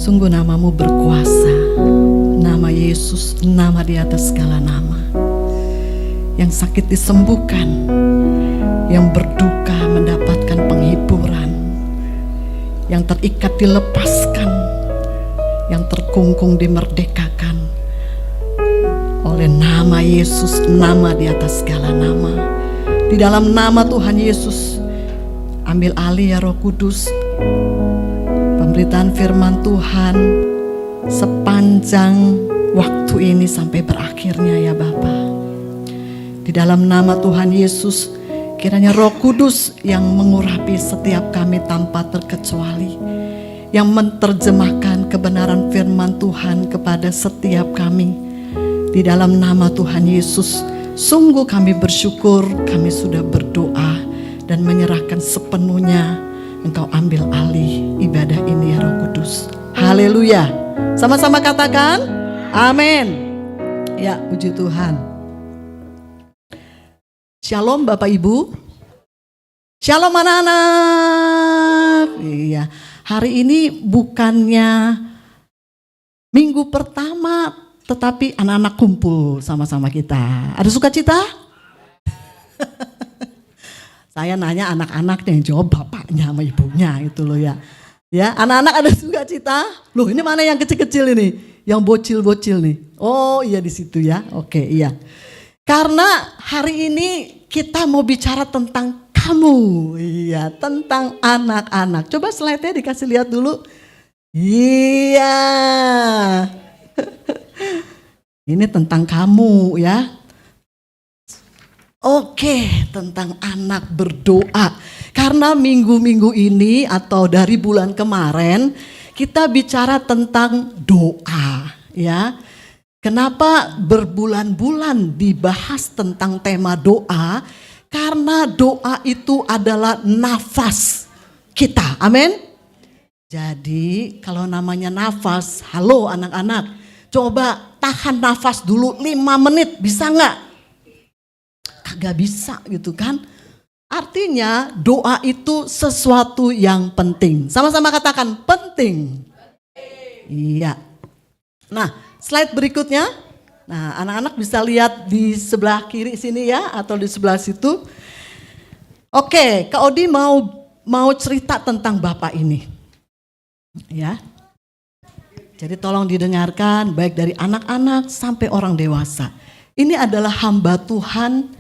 Sungguh namamu berkuasa. Nama Yesus, nama di atas segala nama. Yang sakit disembuhkan, yang berduka mendapatkan penghiburan, yang terikat dilepaskan, yang terkungkung dimerdekakan. Oleh nama Yesus, nama di atas segala nama. Di dalam nama Tuhan Yesus, ambil alih ya Roh Kudus pemberitaan firman Tuhan sepanjang waktu ini sampai berakhirnya ya Bapa. Di dalam nama Tuhan Yesus, kiranya Roh Kudus yang mengurapi setiap kami tanpa terkecuali, yang menerjemahkan kebenaran firman Tuhan kepada setiap kami. Di dalam nama Tuhan Yesus, sungguh kami bersyukur, kami sudah berdoa dan menyerahkan sepenuhnya. Engkau ambil alih ibadah ini ya Roh Kudus. Haleluya. Sama-sama katakan amin. Ya, puji Tuhan. Shalom Bapak Ibu. Shalom anak-anak. Iya, hari ini bukannya minggu pertama, tetapi anak-anak kumpul sama-sama kita. Ada sukacita? Saya nanya anak-anak yang jawab bapaknya sama ibunya itu loh ya. Ya, anak-anak ada sukacita? Loh, ini mana yang kecil-kecil ini? Yang bocil-bocil nih. Oh, iya di situ ya. Oke, iya. Karena hari ini kita mau bicara tentang kamu. Iya, tentang anak-anak. Coba slide-nya dikasih lihat dulu. Iya. Ini tentang kamu ya. Oke, tentang anak berdoa. Karena minggu-minggu ini atau dari bulan kemarin kita bicara tentang doa ya. Kenapa berbulan-bulan dibahas tentang tema doa? Karena doa itu adalah nafas kita. Amin. Jadi kalau namanya nafas, halo anak-anak, coba tahan nafas dulu 5 menit, bisa nggak? Kagak bisa gitu kan. Artinya doa itu sesuatu yang penting. Sama-sama katakan penting. Iya. Nah, slide berikutnya. Nah, anak-anak bisa lihat di sebelah kiri sini ya, atau di sebelah situ. Oke, Kak Odi mau cerita tentang Bapak ini. Ya. Jadi tolong didengarkan baik dari anak-anak sampai orang dewasa. Ini adalah hamba Tuhan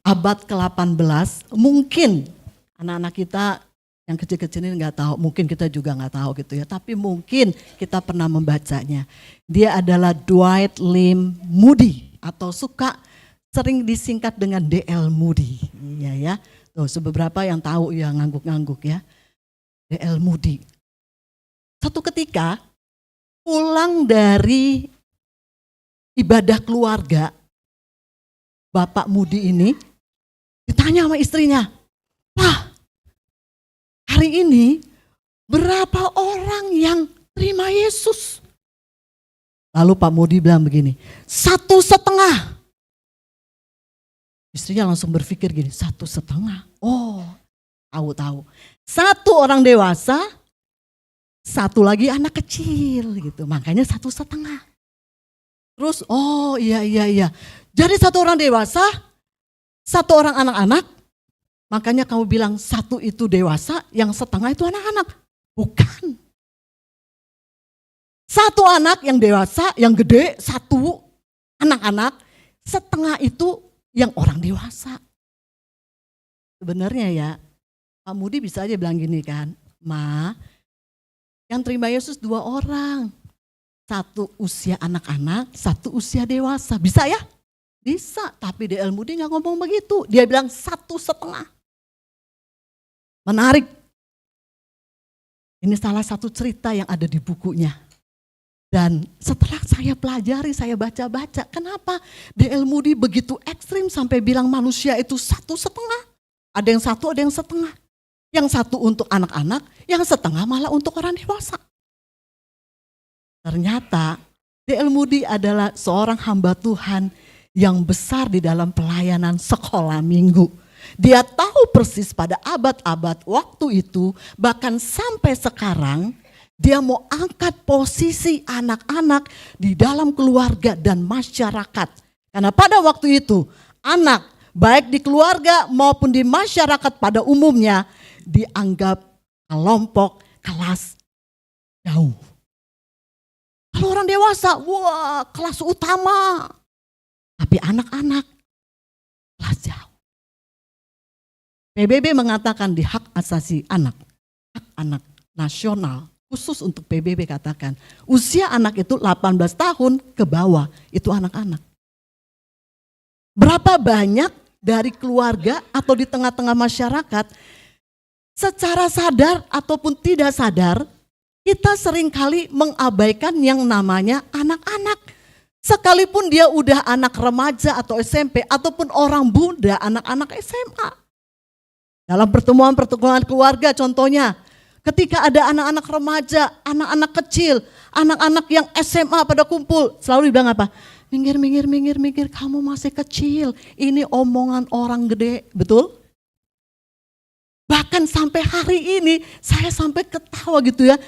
abad ke-18, mungkin anak-anak kita yang kecil-kecil ini nggak tahu, mungkin kita juga nggak tahu gitu ya, tapi mungkin kita pernah membacanya. Dia adalah Dwight Lim Moody atau sering disingkat dengan D.L. Moody. Iya ya, tuh beberapa yang tahu ya ngangguk-ngangguk ya. D.L. Moody. Satu ketika pulang dari ibadah keluarga, Bapak Moody ini ditanya sama istrinya, "Wah, hari ini berapa orang yang terima Yesus?" Lalu Pak Moody bilang begini, 1,5. Istrinya langsung berpikir gini, 1,5. Oh, tahu. 1 orang dewasa, 1 lagi anak kecil gitu, makanya 1,5. Terus, oh iya. Jadi 1 orang dewasa, 1 orang anak-anak, makanya kamu bilang 1 itu dewasa, yang 1/2 itu anak-anak. Bukan. 1 anak yang dewasa, yang gede, 1 anak-anak, 1/2 itu yang orang dewasa. Sebenarnya ya, Pak Moody bisa aja bilang gini kan, "Ma, yang terima Yesus 2 orang. 1 usia anak-anak, 1 usia dewasa." Bisa ya? Bisa, tapi D.L. Moody gak ngomong begitu. Dia bilang 1,5. Menarik. Ini salah satu cerita yang ada di bukunya. Dan setelah saya pelajari, saya baca-baca, kenapa D.L. Moody begitu ekstrim sampai bilang manusia itu 1,5. Ada yang 1, ada yang 1/2. Yang 1 untuk anak-anak, yang 1/2 malah untuk orang dewasa. Ternyata D.L. Moody adalah seorang hamba Tuhan yang besar di dalam pelayanan sekolah minggu. Dia tahu persis pada abad-abad waktu itu, bahkan sampai sekarang, Dia mau angkat posisi anak-anak di dalam keluarga dan masyarakat. Karena pada waktu itu anak baik di keluarga maupun di masyarakat pada umumnya dianggap kelompok kelas jauh. Kalau orang dewasa, wah kelas utama. Tapi anak-anak kelas jauh. PBB mengatakan di hak asasi anak, hak anak nasional, khusus untuk PBB katakan, usia anak itu 18 tahun ke bawah, itu anak-anak. Berapa banyak dari keluarga atau di tengah-tengah masyarakat, secara sadar ataupun tidak sadar, kita seringkali mengabaikan yang namanya anak-anak. Sekalipun dia udah anak remaja atau SMP, ataupun orang muda, anak-anak SMA. Dalam pertemuan-pertemuan keluarga contohnya, ketika ada anak-anak remaja, anak-anak kecil, anak-anak yang SMA pada kumpul, selalu dibilang apa? Minggir, minggir, minggir, minggir, kamu masih kecil. Ini omongan orang gede, betul? Bahkan sampai hari ini saya sampai ketawa gitu ya.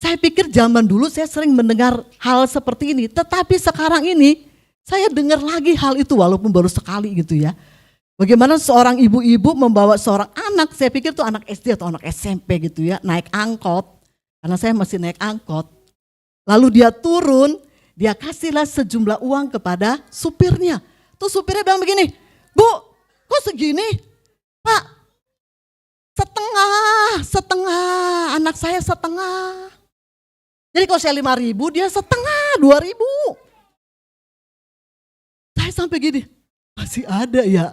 Saya pikir zaman dulu saya sering mendengar hal seperti ini. Tetapi sekarang ini saya dengar lagi hal itu walaupun baru sekali gitu ya. Bagaimana seorang ibu-ibu membawa seorang anak, saya pikir itu anak SD atau anak SMP gitu ya, naik angkot. Karena saya masih naik angkot. Lalu dia turun, dia kasihlah sejumlah uang kepada supirnya. Tuh supirnya bilang begini, Bu, kok segini? Pak, setengah, anak saya setengah. Jadi kalau saya 5.000, dia setengah, 2.000. Saya sampai gini, masih ada ya.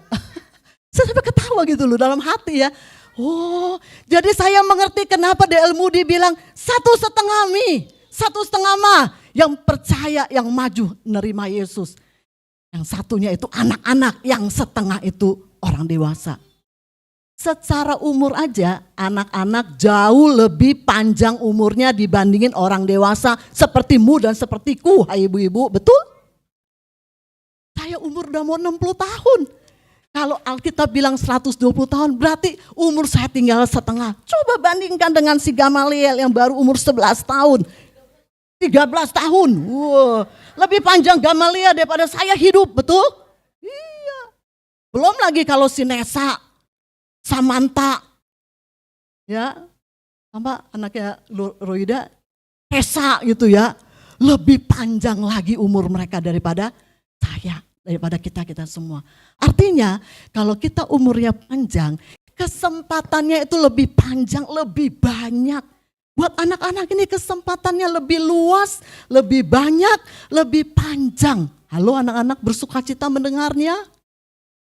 Saya sampai ketawa gitu loh dalam hati ya. Oh, jadi saya mengerti kenapa D.L. Moody bilang 1,5 mi, 1,5 ma. Yang percaya, yang maju nerima Yesus. Yang satunya itu anak-anak, yang setengah itu orang dewasa. Secara umur aja anak-anak jauh lebih panjang umurnya dibandingin orang dewasa sepertimu dan sepertiku, hai ibu-ibu, betul? Saya umur udah mau 60 tahun. Kalau Alkitab bilang 120 tahun berarti umur saya tinggal setengah. Coba bandingkan dengan si Gamaliel yang baru umur 11 tahun. 13 tahun. Wow, lebih panjang Gamaliel daripada saya hidup, betul? Iya. Belum lagi kalau si Nesa, Samantha, ya, sama anaknya Roida, Esa gitu ya. Lebih panjang lagi umur mereka daripada saya. Daripada kita semua. Artinya kalau kita umurnya panjang, kesempatannya itu lebih panjang, lebih banyak. Buat anak-anak ini kesempatannya lebih luas, lebih banyak, lebih panjang. Halo anak-anak, bersukacita mendengarnya?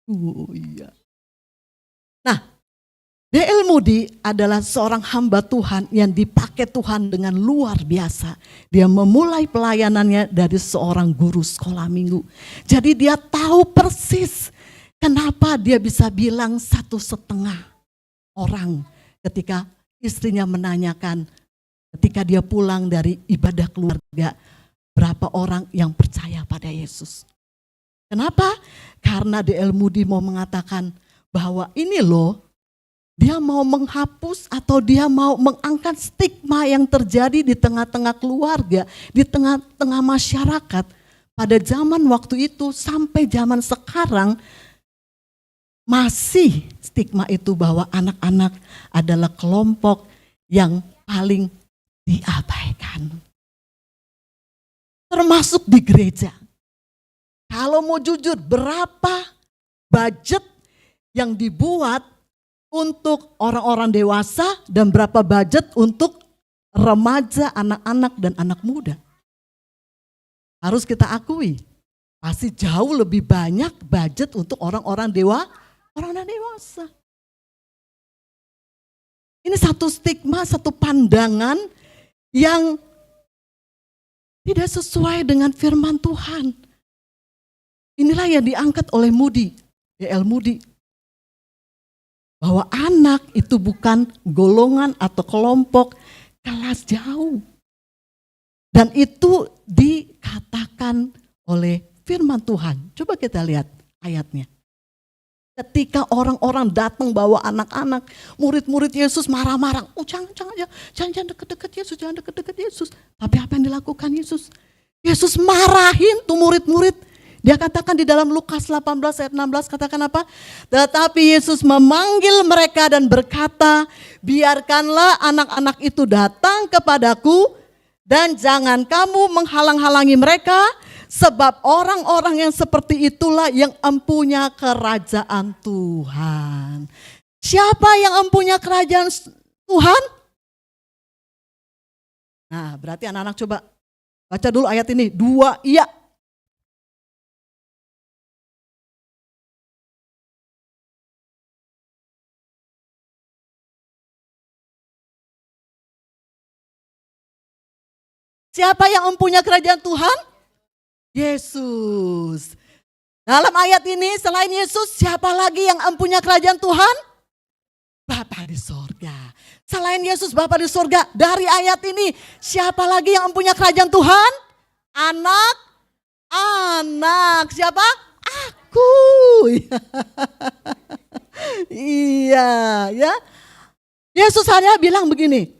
Oh iya. Nah, D.L. Moody adalah seorang hamba Tuhan yang dipakai Tuhan dengan luar biasa. Dia memulai pelayanannya dari seorang guru sekolah minggu. Jadi dia tahu persis kenapa dia bisa bilang 1,5 orang ketika istrinya menanyakan ketika dia pulang dari ibadah keluarga berapa orang yang percaya pada Yesus. Kenapa? Karena D.L. Moody mau mengatakan bahwa ini loh, dia mau menghapus atau dia mau mengangkat stigma yang terjadi di tengah-tengah keluarga, di tengah-tengah masyarakat. Pada zaman waktu itu sampai zaman sekarang masih stigma itu bahwa anak-anak adalah kelompok yang paling diabaikan. Termasuk di gereja. Kalau mau jujur, berapa budget yang dibuat untuk orang-orang dewasa dan berapa budget untuk remaja, anak-anak dan anak muda. Harus kita akui, pasti jauh lebih banyak budget untuk orang-orang dewasa. Ini satu stigma, satu pandangan yang tidak sesuai dengan firman Tuhan. Inilah yang diangkat oleh Moody, D.L. Moody. Bahwa anak itu bukan golongan atau kelompok kelas jauh. Dan itu dikatakan oleh firman Tuhan. Coba kita lihat ayatnya. Ketika orang-orang datang bawa anak-anak, murid-murid Yesus marah-marah. Oh jangan deket-deket Yesus, jangan deket-deket Yesus. Tapi apa yang dilakukan Yesus? Yesus marahin tuh murid-murid. Dia katakan di dalam Lukas 18 ayat 16 katakan apa? Tetapi Yesus memanggil mereka dan berkata, biarkanlah anak-anak itu datang kepadaku dan jangan kamu menghalang-halangi mereka. Sebab orang-orang yang seperti itulah yang empunya kerajaan Tuhan. Siapa yang empunya kerajaan Tuhan? Nah, berarti anak-anak coba baca dulu ayat ini. 2, iya. Siapa yang empunya kerajaan Tuhan? Yesus. Dalam ayat ini selain Yesus, siapa lagi yang empunya kerajaan Tuhan? Bapa di sorga. Selain Yesus Bapa di sorga, dari ayat ini siapa lagi yang empunya kerajaan Tuhan? Anak. Siapa? Aku. Iya, ya. Yesus hanya bilang begini,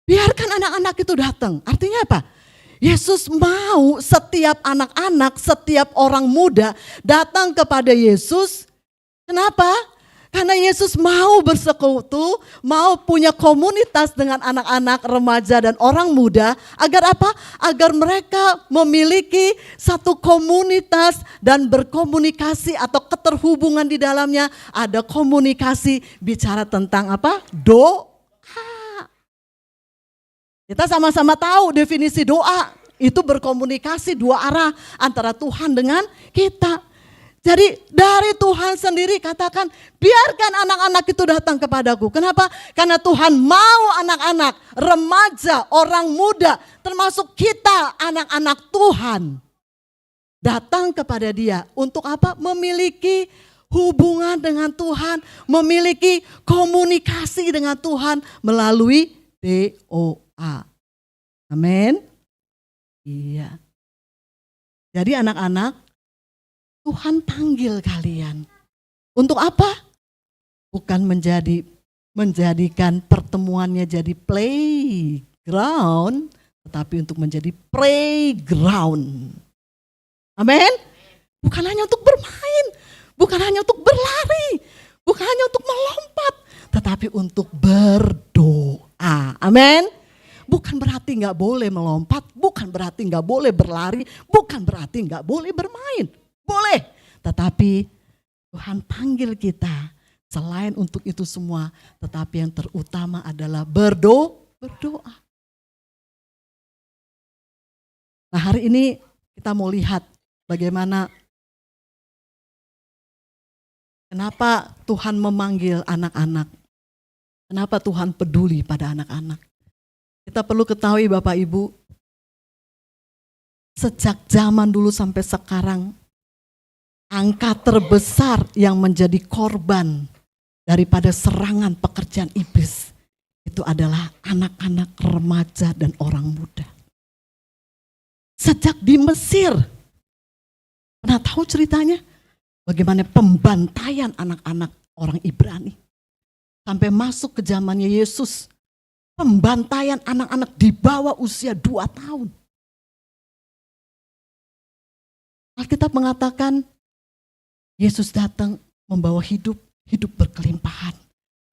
biarkan anak-anak itu datang. Artinya apa? Yesus mau setiap anak-anak, setiap orang muda datang kepada Yesus. Kenapa? Karena Yesus mau bersekutu, mau punya komunitas dengan anak-anak, remaja dan orang muda. Agar apa? Agar mereka memiliki satu komunitas dan berkomunikasi atau keterhubungan di dalamnya. Ada komunikasi bicara tentang apa? Doa. Kita sama-sama tahu definisi doa, itu berkomunikasi dua arah antara Tuhan dengan kita. Jadi dari Tuhan sendiri katakan, biarkan anak-anak itu datang kepadaku. Kenapa? Karena Tuhan mau anak-anak, remaja, orang muda, termasuk kita anak-anak Tuhan, datang kepada Dia. Untuk apa? Memiliki hubungan dengan Tuhan, memiliki komunikasi dengan Tuhan melalui doa. Amin. Iya. Jadi anak-anak, Tuhan panggil kalian. Untuk apa? Bukan menjadikan pertemuannya jadi playground, tetapi untuk menjadi playground. Amin. Bukan hanya untuk bermain, bukan hanya untuk berlari, bukan hanya untuk melompat, tetapi untuk berdoa. Amin. Bukan berarti nggak boleh melompat, bukan berarti nggak boleh berlari, bukan berarti nggak boleh bermain. Boleh, tetapi Tuhan panggil kita selain untuk itu semua, tetapi yang terutama adalah berdoa. Nah, hari ini kita mau lihat bagaimana, kenapa Tuhan memanggil anak-anak, kenapa Tuhan peduli pada anak-anak. Kita perlu ketahui Bapak Ibu, sejak zaman dulu sampai sekarang, angka terbesar yang menjadi korban daripada serangan pekerjaan iblis itu adalah anak-anak, remaja, dan orang muda. Sejak di Mesir, pernah tahu ceritanya? Bagaimana pembantaian anak-anak orang Ibrani. Sampai masuk ke zamannya Yesus, pembantaian anak-anak di bawah usia 2 tahun. Alkitab mengatakan, Yesus datang membawa hidup berkelimpahan.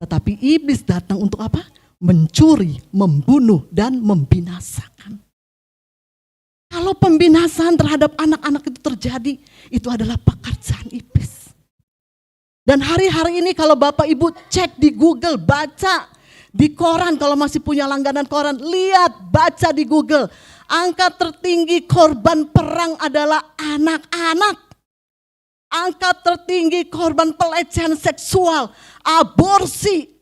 Tetapi iblis datang untuk apa? Mencuri, membunuh, dan membinasakan. Kalau pembinasaan terhadap anak-anak itu terjadi, itu adalah pekerjaan iblis. Dan hari-hari ini kalau Bapak Ibu cek di Google, baca di koran, kalau masih punya langganan koran, lihat, baca di Google. Angka tertinggi korban perang adalah anak-anak. Angka tertinggi korban pelecehan seksual, aborsi.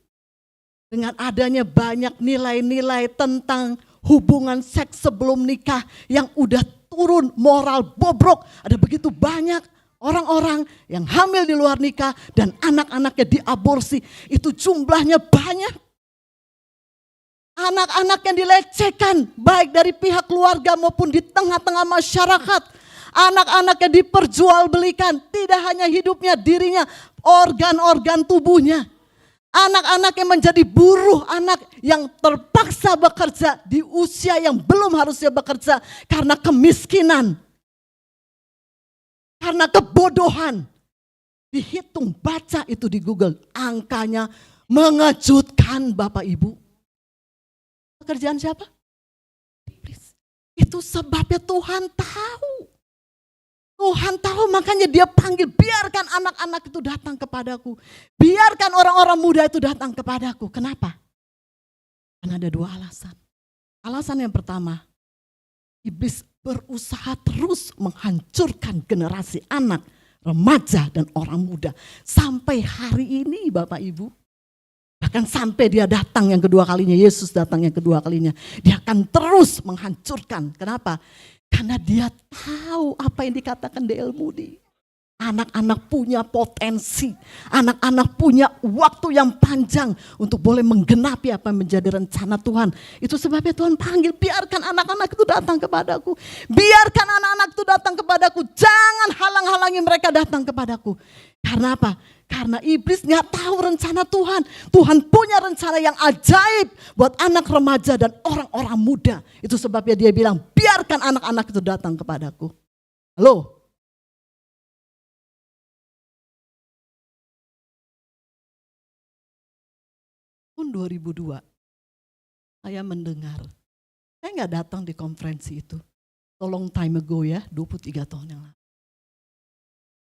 Dengan adanya banyak nilai-nilai tentang hubungan seks sebelum nikah yang udah turun, moral bobrok. Ada begitu banyak orang-orang yang hamil di luar nikah dan anak-anaknya diaborsi. Itu jumlahnya banyak. Anak-anak yang dilecehkan baik dari pihak keluarga maupun di tengah-tengah masyarakat. Anak-anak yang diperjualbelikan, tidak hanya hidupnya, dirinya, organ-organ tubuhnya. Anak-anak yang menjadi buruh, anak yang terpaksa bekerja di usia yang belum harusnya bekerja karena kemiskinan, karena kebodohan. Dihitung, baca itu di Google, angkanya mengejutkan Bapak Ibu. Pekerjaan siapa? Iblis. Itu sebabnya Tuhan tahu. Tuhan tahu, makanya dia panggil, biarkan anak-anak itu datang kepadaku. Biarkan orang-orang muda itu datang kepadaku. Kenapa? Karena ada dua alasan. Alasan yang pertama, iblis berusaha terus menghancurkan generasi anak, remaja, dan orang muda. Sampai hari ini Bapak Ibu. Bahkan sampai dia datang yang kedua kalinya, Yesus datang yang kedua kalinya. Dia akan terus menghancurkan. Kenapa? Karena dia tahu apa yang dikatakan D.L. Moody. Anak-anak punya potensi, anak-anak punya waktu yang panjang untuk boleh menggenapi apa yang menjadi rencana Tuhan. Itu sebabnya Tuhan panggil, biarkan anak-anak itu datang kepadaku. Biarkan anak-anak itu datang kepadaku, jangan halang-halangi mereka datang kepadaku. Karena apa? Karena iblis gak tahu rencana Tuhan. Tuhan punya rencana yang ajaib buat anak remaja dan orang-orang muda. Itu sebabnya dia bilang, biarkan anak-anak itu datang kepadaku. Halo? Tahun 2002, saya mendengar, saya gak datang di konferensi itu. So long time ago ya, 23 tahun yang lalu.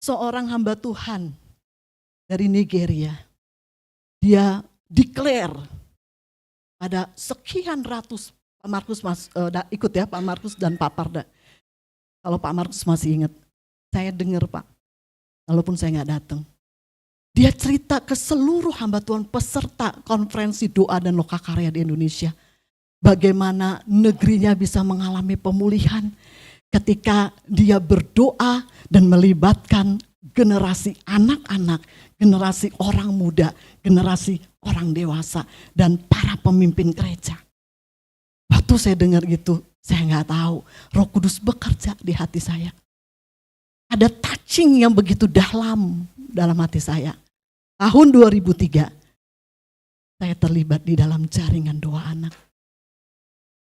Seorang hamba Tuhan dari Nigeria, dia declare ada sekian ratus, Pak Markus ikut ya, Pak Markus dan Pak Parda. Kalau Pak Markus masih ingat, saya dengar Pak, walaupun saya nggak datang. Dia cerita ke seluruh hamba Tuhan peserta konferensi doa dan lokakarya di Indonesia. Bagaimana negerinya bisa mengalami pemulihan ketika dia berdoa dan melibatkan generasi anak-anak, generasi orang muda, generasi orang dewasa, dan para pemimpin gereja. Waktu saya dengar gitu, saya nggak tahu, Roh Kudus bekerja di hati saya. Ada touching yang begitu dalam hati saya. Tahun 2003, saya terlibat di dalam jaringan doa anak.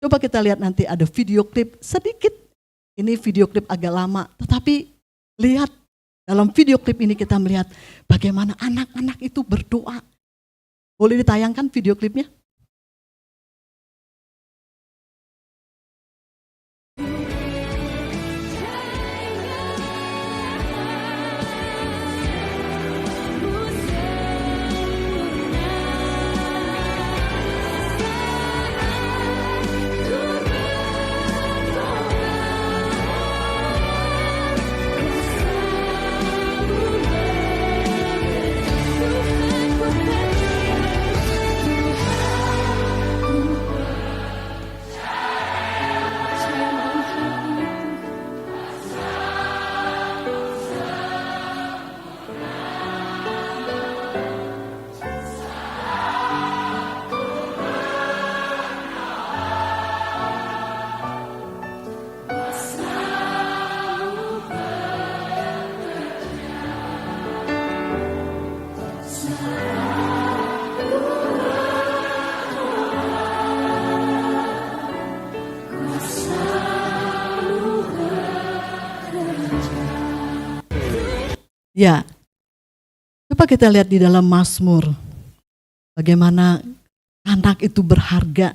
Coba kita lihat nanti ada video klip sedikit. Ini video klip agak lama, tetapi lihat dalam video klip ini kita melihat bagaimana anak-anak itu berdoa. Boleh ditayangkan video klipnya? Ya, coba kita lihat di dalam Mazmur, bagaimana anak itu berharga.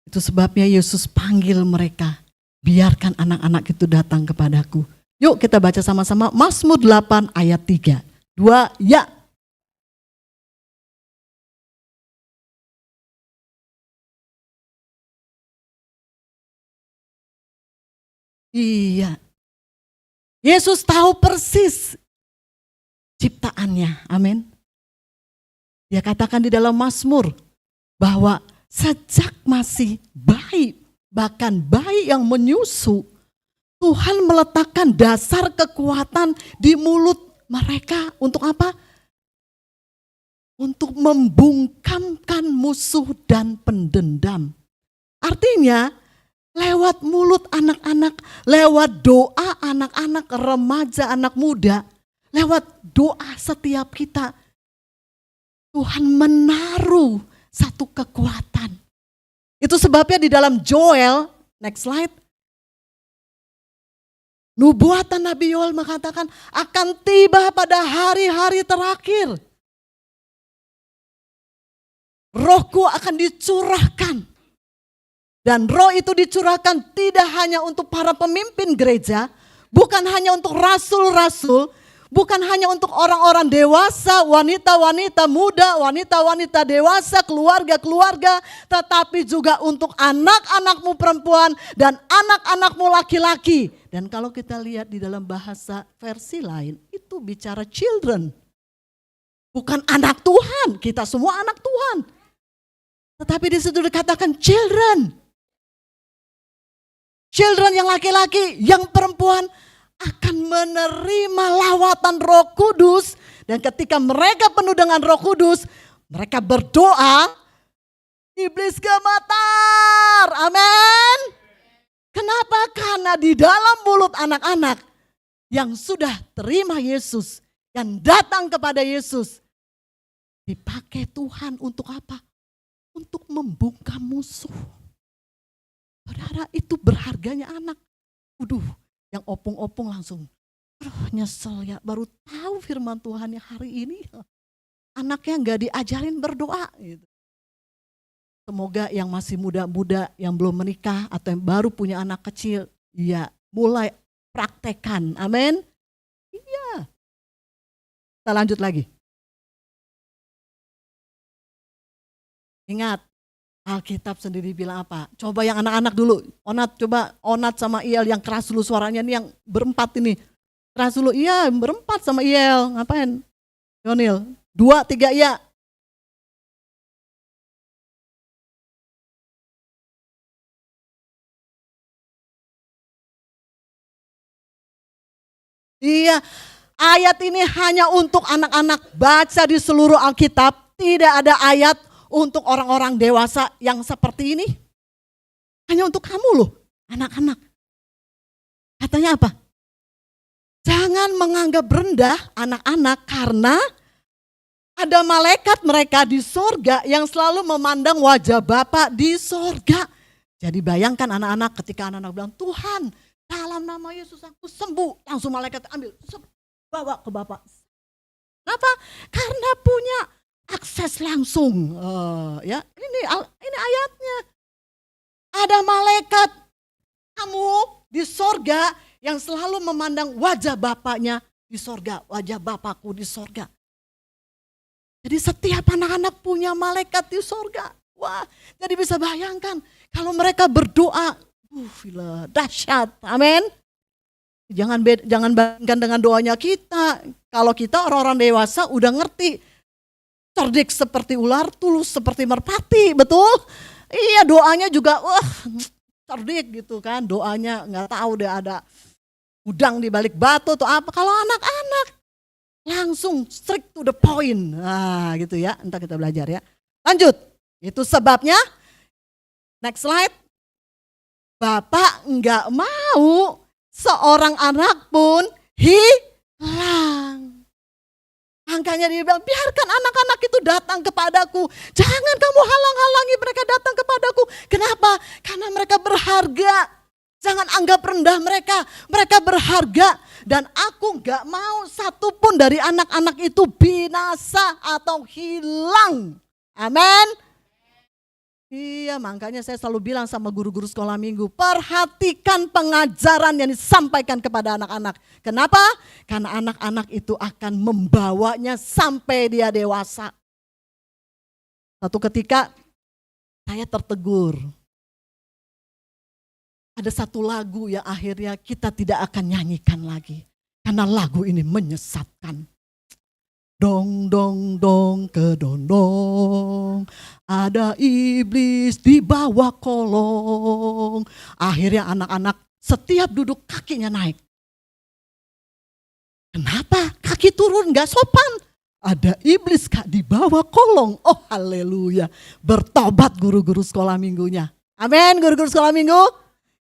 Itu sebabnya Yesus panggil mereka, biarkan anak-anak itu datang kepadaku. Yuk kita baca sama-sama Mazmur 8 ayat 3. 2, ya. Iya. Yesus tahu persis ciptaannya, amin. Dia katakan di dalam Mazmur bahwa sejak masih bayi, bahkan bayi yang menyusu, Tuhan meletakkan dasar kekuatan di mulut mereka untuk apa? Untuk membungkamkan musuh dan pendendam. Artinya lewat mulut anak-anak, lewat doa anak-anak, remaja, anak muda, lewat doa setiap kita, Tuhan menaruh satu kekuatan. Itu sebabnya di dalam Joel, next slide, nubuatan Nabi Yoel mengatakan akan tiba pada hari-hari terakhir. Rohku akan dicurahkan. Dan roh itu dicurahkan tidak hanya untuk para pemimpin gereja, bukan hanya untuk rasul-rasul, bukan hanya untuk orang-orang dewasa, wanita-wanita muda, wanita-wanita dewasa, keluarga-keluarga, tetapi juga untuk anak-anakmu perempuan dan anak-anakmu laki-laki. Dan kalau kita lihat di dalam bahasa versi lain, itu bicara children. Bukan anak Tuhan, kita semua anak Tuhan. Tetapi di situ dikatakan children. Children yang laki-laki, yang perempuan akan menerima lawatan Roh Kudus. Dan ketika mereka penuh dengan Roh Kudus, mereka berdoa, iblis gemetar. Amin. Kenapa? Karena di dalam mulut anak-anak yang sudah terima Yesus, yang datang kepada Yesus, dipakai Tuhan untuk apa? Untuk membungkam musuh. Saudara, itu berharganya anak. Yang opung-opung langsung, nyesel ya, baru tahu firman Tuhan yang hari ini. Anaknya gak diajarin berdoa. Gitu. Semoga yang masih muda-muda, yang belum menikah atau yang baru punya anak kecil, ya mulai praktekan. Amin. Iya. Kita lanjut lagi. Ingat, Alkitab sendiri bilang apa? Coba yang anak-anak dulu. Onat sama Iel yang keras dulu suaranya nih, yang berempat ini. Keras dulu, iya berempat sama Iel. Ngapain? Yonil, 2, 3 iya. Iya, ayat ini hanya untuk anak-anak. Baca di seluruh Alkitab, tidak ada ayat untuk orang-orang dewasa yang seperti ini. Hanya untuk kamu loh, anak-anak. Katanya apa? Jangan menganggap rendah anak-anak karena ada malaikat mereka di sorga yang selalu memandang wajah Bapa di sorga. Jadi bayangkan anak-anak ketika anak-anak bilang, Tuhan dalam nama Yesus aku sembuh. Langsung malaikat ambil, bawa ke Bapa. Kenapa? Karena punya akses langsung. Ya, ini ayatnya. Ada malaikat kamu di sorga yang selalu memandang wajah Bapaknya di sorga, wajah Bapakku di sorga. Jadi setiap anak-anak punya malaikat di sorga. Wah, jadi bisa bayangkan kalau mereka berdoa, dahsyat. Amin. Jangan bandingkan dengan doanya kita. Kalau kita orang-orang dewasa udah ngerti. Cerdik seperti ular, tulus seperti merpati, betul? Iya, doanya juga cerdik gitu kan. Doanya nggak tahu deh ada udang di balik batu atau apa. Kalau anak-anak langsung straight to the point. Nah, gitu ya. Entar kita belajar ya. Lanjut. Itu sebabnya next slide. Bapak nggak mau seorang anak pun hilang. Makanya dia bilang, biarkan anak-anak itu datang kepadaku. Jangan kamu halang-halangi mereka datang kepadaku. Kenapa? Karena mereka berharga. Jangan anggap rendah mereka. Mereka berharga. Dan aku gak mau satupun dari anak-anak itu binasa atau hilang. Amin. Iya, makanya saya selalu bilang sama guru-guru sekolah minggu, perhatikan pengajaran yang disampaikan kepada anak-anak. Kenapa? Karena anak-anak itu akan membawanya sampai dia dewasa. Satu ketika saya tertegur. Ada satu lagu yang akhirnya kita tidak akan nyanyikan lagi. Karena lagu ini menyesatkan. Dong dong dong kedondong, ada iblis di bawah kolong. Akhirnya anak-anak setiap duduk kakinya naik. Kenapa? Kaki turun gak sopan. Ada iblis Kak di bawah kolong. Oh haleluya. Bertobat guru-guru sekolah minggunya. Amin guru-guru sekolah minggu.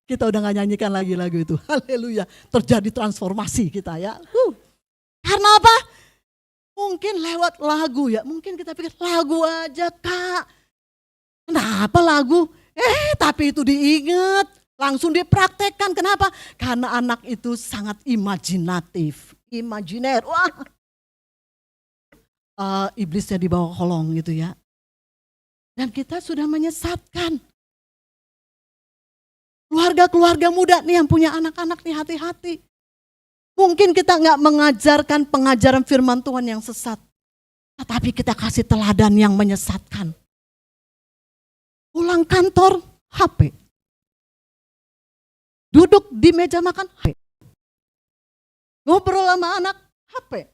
Kita udah gak nyanyikan lagi lagu itu. Haleluya. Terjadi transformasi kita ya. Karena apa? Mungkin lewat lagu ya, mungkin kita pikir lagu aja Kak. Kenapa lagu? Tapi itu diingat, langsung dipraktekkan. Kenapa? Karena anak itu sangat imajinatif, imajiner. Wah, iblisnya dibawa kolong gitu ya. Dan kita sudah menyesatkan. Keluarga-keluarga muda nih yang punya anak-anak nih hati-hati. Mungkin kita nggak mengajarkan pengajaran firman Tuhan yang sesat. Tetapi kita kasih teladan yang menyesatkan. Pulang kantor, HP. Duduk di meja makan, HP. Ngobrol sama anak, HP.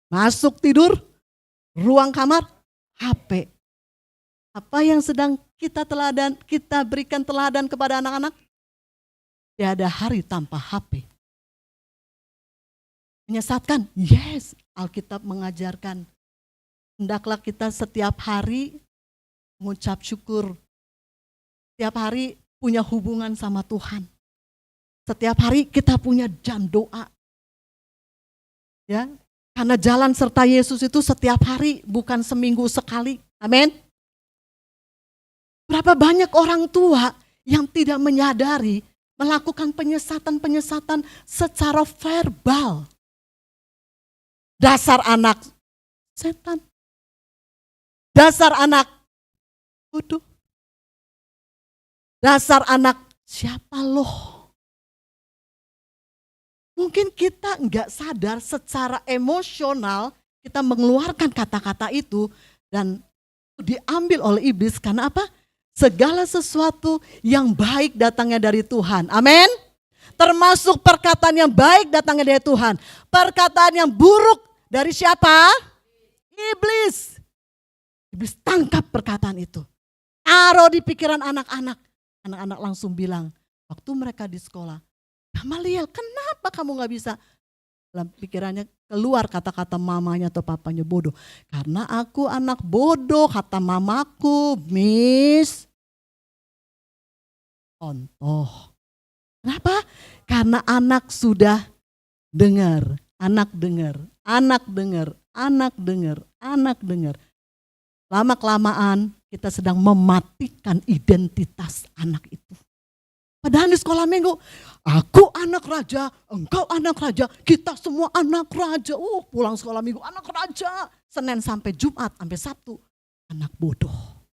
Masuk tidur, ruang kamar, HP. Apa yang sedang kita berikan teladan kepada anak-anak? Tiada hari tanpa HP. Menyesatkan? Yes, Alkitab mengajarkan. Hendaklah kita setiap hari mengucap syukur. Setiap hari punya hubungan sama Tuhan. Setiap hari kita punya jam doa. Ya, karena jalan serta Yesus itu setiap hari, bukan seminggu sekali. Amin. Berapa banyak orang tua yang tidak menyadari melakukan penyesatan-penyesatan secara verbal. Dasar anak setan. Dasar anak bodoh. Dasar anak siapa loh? Mungkin kita enggak sadar secara emosional kita mengeluarkan kata-kata itu dan diambil oleh iblis karena apa? Segala sesuatu yang baik datangnya dari Tuhan. Amin. Termasuk perkataan yang baik datangnya dari Tuhan. Perkataan yang buruk dari siapa? Iblis. Iblis tangkap perkataan itu. Taruh di pikiran anak-anak. Anak-anak langsung bilang, waktu mereka di sekolah, Gamaliel, kenapa kamu gak bisa? Dalam pikirannya keluar kata-kata mamanya atau papanya bodoh. Karena aku anak bodoh, kata mamaku, Miss. Contoh. Kenapa? Karena anak sudah dengar, anak dengar, anak dengar, anak dengar, anak dengar. Lama-kelamaan kita sedang mematikan identitas anak itu. Padahal di sekolah minggu, aku anak raja, engkau anak raja, kita semua anak raja. Pulang sekolah minggu, anak raja. Senin sampai Jumat, sampai Sabtu, anak bodoh.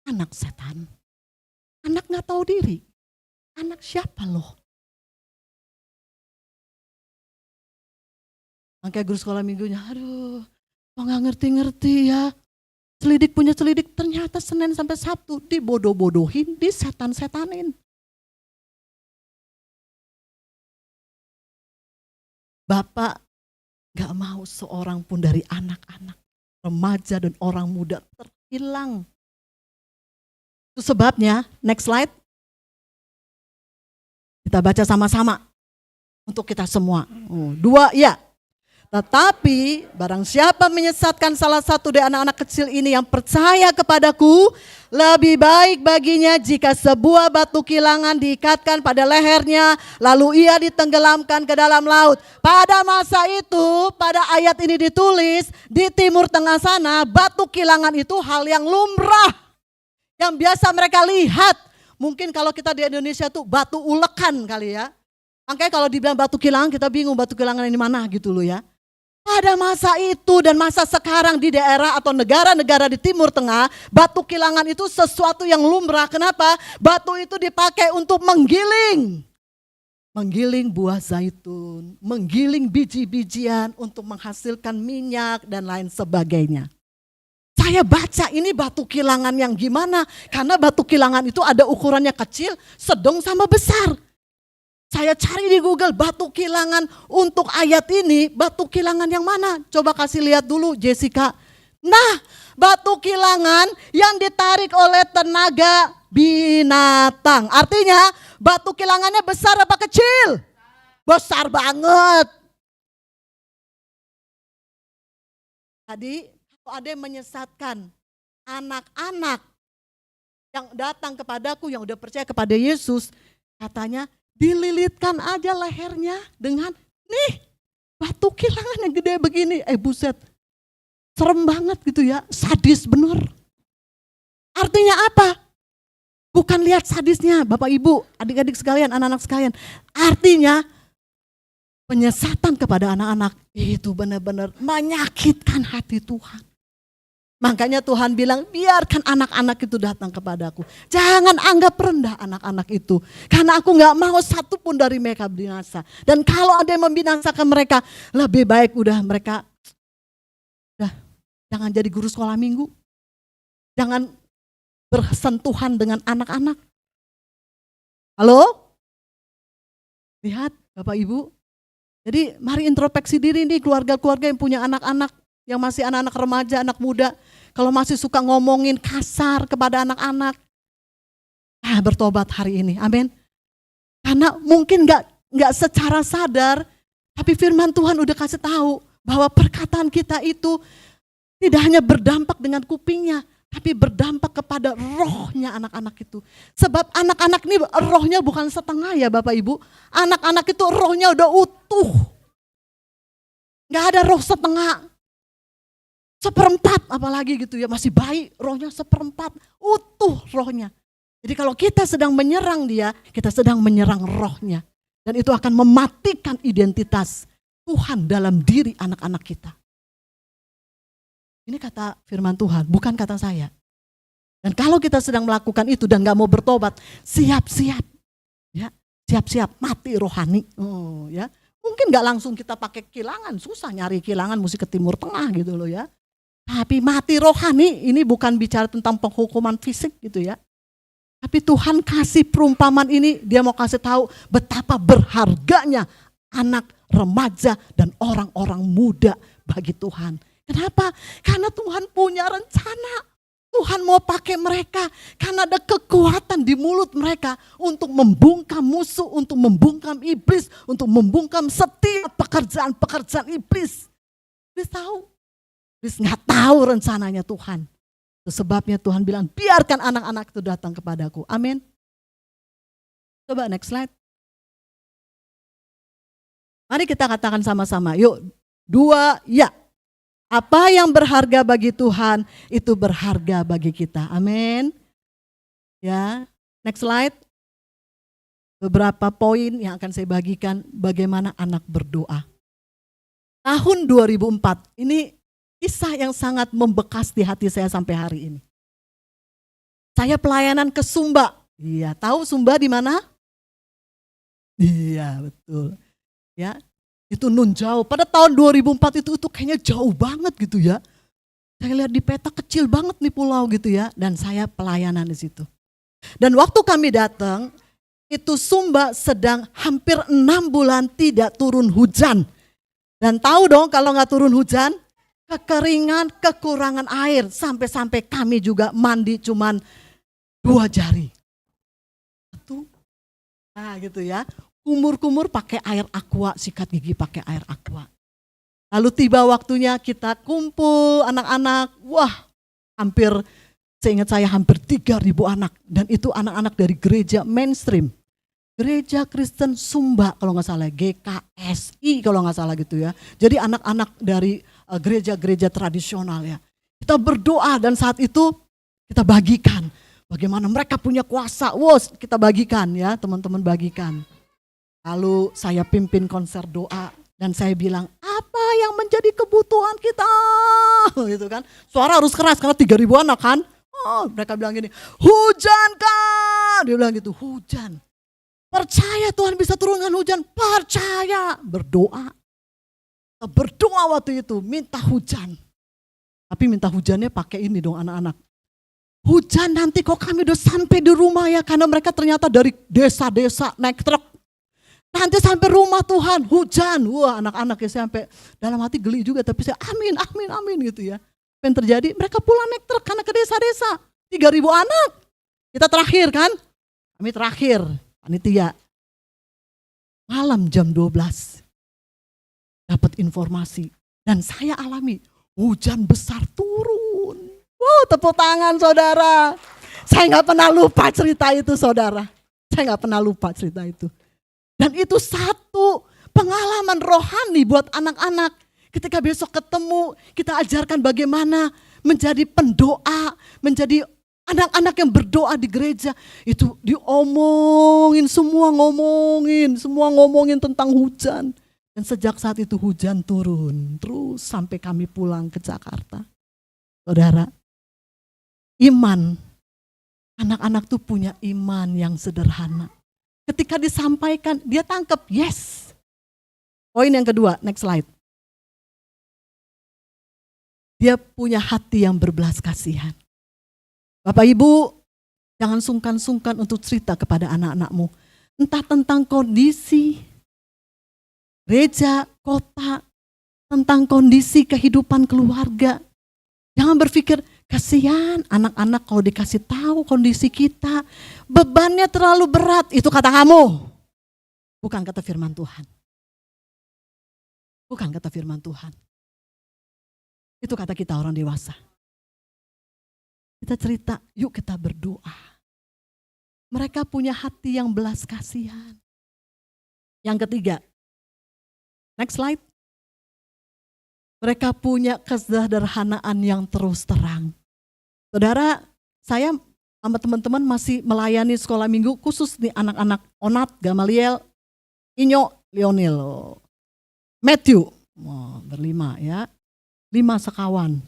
Anak setan. Anak gak tahu diri. Anak siapa loh? Makanya guru sekolah minggunya, aduh, kok gak ngerti-ngerti ya. Selidik punya selidik, ternyata Senin sampai Sabtu dibodoh-bodohin, disetan-setanin. Bapak gak mau seorang pun dari anak-anak, remaja dan orang muda terhilang. Itu sebabnya, next slide. Kita baca sama-sama untuk kita semua. 2 ya. Tetapi barang siapa menyesatkan salah satu dari anak-anak kecil ini yang percaya kepadaku, lebih baik baginya jika sebuah batu kilangan diikatkan pada lehernya, lalu ia ditenggelamkan ke dalam laut. Pada masa itu, pada ayat ini ditulis, di Timur Tengah sana, batu kilangan itu hal yang lumrah. Yang biasa mereka lihat. Mungkin kalau kita di Indonesia tuh batu ulekan kali ya. Makanya kalau dibilang batu kilangan, kita bingung batu kilangan ini mana gitu loh ya. Pada masa itu dan masa sekarang di daerah atau negara-negara di Timur Tengah, batu kilangan itu sesuatu yang lumrah. Kenapa? Batu itu dipakai untuk menggiling. Menggiling buah zaitun, menggiling biji-bijian untuk menghasilkan minyak dan lain sebagainya. Saya baca ini batu kilangan yang gimana? Karena batu kilangan itu ada ukurannya kecil, sedang sama besar. Saya cari di Google batu kilangan untuk ayat ini, batu kilangan yang mana? Coba kasih lihat dulu Jessica. Nah, batu kilangan yang ditarik oleh tenaga binatang. Artinya batu kilangannya besar apa kecil? Besar banget. Tadi ada yang menyesatkan anak-anak yang datang kepadaku, yang udah percaya kepada Yesus, katanya, dililitkan aja lehernya dengan nih batu kilangan yang gede begini, buset, serem banget gitu ya, sadis bener. Artinya apa? Bukan lihat sadisnya Bapak Ibu, adik-adik sekalian, anak-anak sekalian. Artinya penyesatan kepada anak-anak itu benar-benar menyakitkan hati Tuhan. Makanya Tuhan bilang, biarkan anak-anak itu datang kepadaku. Jangan anggap rendah anak-anak itu. Karena aku gak mau satu pun dari mereka binasa. Dan kalau ada yang membinasakan mereka, lebih baik mereka jangan jadi guru sekolah minggu. Jangan bersentuhan dengan anak-anak. Halo? Lihat Bapak Ibu. Jadi mari introspeksi diri nih keluarga-keluarga yang punya anak-anak. Yang masih anak-anak remaja, anak muda. Kalau masih suka ngomongin kasar kepada anak-anak. Bertobat hari ini, amin. Karena mungkin gak secara sadar, tapi firman Tuhan udah kasih tahu bahwa perkataan kita itu tidak hanya berdampak dengan kupingnya, tapi berdampak kepada rohnya anak-anak itu. Sebab anak-anak ini rohnya bukan setengah ya Bapak Ibu. Anak-anak itu rohnya udah utuh. Gak ada roh setengah. Seperempat apalagi gitu ya, masih bayi rohnya seperempat, utuh rohnya. Jadi kalau kita sedang menyerang dia, kita sedang menyerang rohnya. Dan itu akan mematikan identitas Tuhan dalam diri anak-anak kita. Ini kata firman Tuhan, bukan kata saya. Dan kalau kita sedang melakukan itu dan gak mau bertobat, siap-siap. Ya, siap-siap mati rohani. Oh, ya. Mungkin gak langsung kita pakai kilangan, susah nyari kilangan mesti ke Timur Tengah gitu loh ya. Tapi mati rohani, ini bukan bicara tentang penghukuman fisik gitu ya. Tapi Tuhan kasih perumpamaan ini, dia mau kasih tahu betapa berharganya anak remaja dan orang-orang muda bagi Tuhan. Kenapa? Karena Tuhan punya rencana. Tuhan mau pakai mereka karena ada kekuatan di mulut mereka untuk membungkam musuh, untuk membungkam iblis, untuk membungkam setiap pekerjaan-pekerjaan iblis. Iblis tahu. Iblis nggak tahu rencananya Tuhan. Itu sebabnya Tuhan bilang, biarkan anak-anak itu datang kepadaku. Amin. Coba next slide. Mari kita katakan sama-sama. Yuk, 2, ya. Apa yang berharga bagi Tuhan, itu berharga bagi kita. Amin. Ya, next slide. Beberapa poin yang akan saya bagikan bagaimana anak berdoa. Tahun 2004, ini kisah yang sangat membekas di hati saya sampai hari ini. Saya pelayanan ke Sumba. Iya, tahu Sumba di mana? Iya, betul. Ya, itu nun jauh. Pada tahun 2004 itu kayaknya jauh banget gitu ya. Saya lihat di peta kecil banget nih pulau gitu ya. Dan saya pelayanan di situ. Dan waktu kami datang, itu Sumba sedang hampir 6 bulan tidak turun hujan. Dan tahu dong kalau nggak turun hujan, kekeringan, kekurangan air. Sampai-sampai kami juga mandi cuman 2 jari. Satu, nah gitu ya. Kumur-kumur pakai air aqua, sikat gigi pakai air aqua. Lalu tiba waktunya kita kumpul anak-anak, wah hampir, seingat saya hampir 3.000 anak. Dan itu anak-anak dari gereja mainstream. Gereja Kristen Sumba kalau nggak salah, GKSI kalau nggak salah gitu ya. Jadi anak-anak dari gereja-gereja tradisional ya. Kita berdoa dan saat itu kita bagikan. Bagaimana mereka punya kuasa, kita bagikan ya, teman-teman bagikan. Lalu saya pimpin konser doa dan saya bilang, apa yang menjadi kebutuhan kita? Gitu kan. Suara harus keras karena 3.000 anak kan. Oh, mereka bilang gini, hujan kan? Dia bilang gitu, hujan. Percaya Tuhan bisa turunkan hujan, percaya. Berdoa. Berdoa waktu itu, minta hujan. Tapi minta hujannya pakai ini dong anak-anak. Hujan nanti kok kami udah sampai di rumah ya, karena mereka ternyata dari desa-desa naik truk. Nanti sampai rumah Tuhan, hujan. Wah anak-anak ya sampai dalam hati geli juga. Tapi saya amin, amin, amin gitu ya. Apa yang terjadi? Mereka pulang naik truk karena ke desa-desa. 3.000 anak. Kita terakhir kan? Kami terakhir, panitia. Malam jam 12. Dapat informasi. Dan saya alami, hujan besar turun. Wow, tepuk tangan saudara. Saya gak pernah lupa cerita itu saudara. Saya gak pernah lupa cerita itu. Dan itu satu pengalaman rohani buat anak-anak. Ketika besok ketemu, kita ajarkan bagaimana menjadi pendoa, menjadi anak-anak yang berdoa di gereja. Itu diomongin, semua ngomongin tentang hujan. Dan sejak saat itu hujan turun, terus sampai kami pulang ke Jakarta. Saudara, iman, anak-anak tuh punya iman yang sederhana. Ketika disampaikan, dia tangkap, yes. Poin yang kedua, next slide. Dia punya hati yang berbelas kasihan. Bapak Ibu, jangan sungkan-sungkan untuk cerita kepada anak-anakmu. Entah tentang kondisi gereja, kota, tentang kondisi kehidupan keluarga. Jangan berpikir, kasihan anak-anak kalau dikasih tahu kondisi kita, bebannya terlalu berat. Itu kata kamu, bukan kata firman Tuhan. Bukan kata firman Tuhan. Itu kata kita orang dewasa. Kita cerita, yuk kita berdoa. Mereka punya hati yang belas kasihan. Yang ketiga, next slide. Mereka punya kesederhanaan yang terus terang. Saudara, saya sama teman-teman masih melayani sekolah minggu khusus nih anak-anak Onat, Gamaliel, Inyo, Lionel, Matthew, berlima ya. 5 sekawan,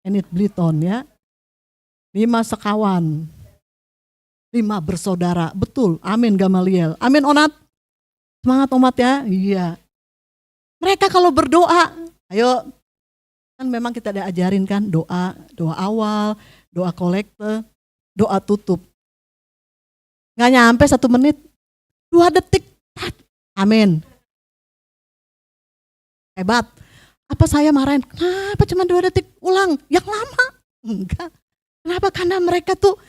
Enid Bliton ya, 5 sekawan, 5 bersaudara, betul, amin Gamaliel, amin Onat, semangat Onat ya, iya. Mereka kalau berdoa, ayo, kan memang kita diajarin kan doa awal, doa kolekte, doa tutup. Gak nyampe 1 menit, 2 detik, amin. Hebat. Apa saya marahin? Kenapa cuma 2 detik? Ulang, yang lama. Enggak. Kenapa? Karena mereka tuh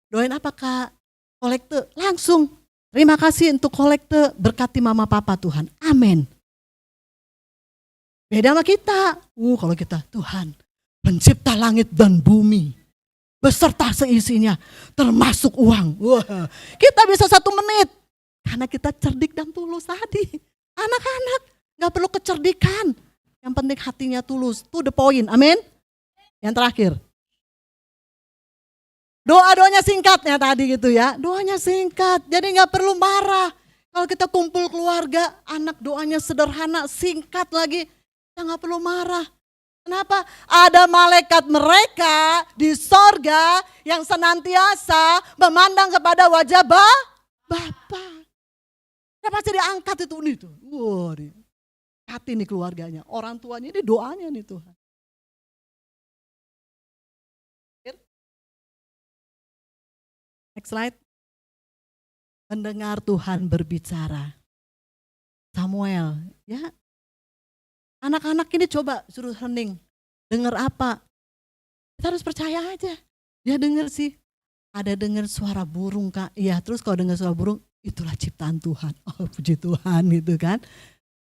doain apa Kak? Kolekte, langsung. Terima kasih untuk kolekte, berkati mama papa Tuhan. Amin. Beda sama kita. Kalau kita, Tuhan, pencipta langit dan bumi, beserta seisinya, termasuk uang. Wah, kita bisa 1 menit. Karena kita cerdik dan tulus tadi. Anak-anak, gak perlu kecerdikan. Yang penting hatinya tulus, to the point, amin. Yang terakhir, doa-doanya singkat ya tadi gitu ya, doanya singkat, jadi gak perlu marah. Kalau kita kumpul keluarga, anak doanya sederhana, singkat lagi, kita gak perlu marah. Kenapa? Ada malaikat mereka di sorga yang senantiasa memandang kepada wajah Bapa. Dia pasti diangkat itu. Wah, hati nih keluarganya, orang tuanya ini doanya nih Tuhan. Next slide. Mendengar Tuhan berbicara. Samuel, ya. Anak-anak ini coba suruh hening. Dengar apa? Kita harus percaya aja. Dia dengar sih. Ada dengar suara burung Kak. Iya, terus kalau dengar suara burung, itulah ciptaan Tuhan. Oh, puji Tuhan gitu kan.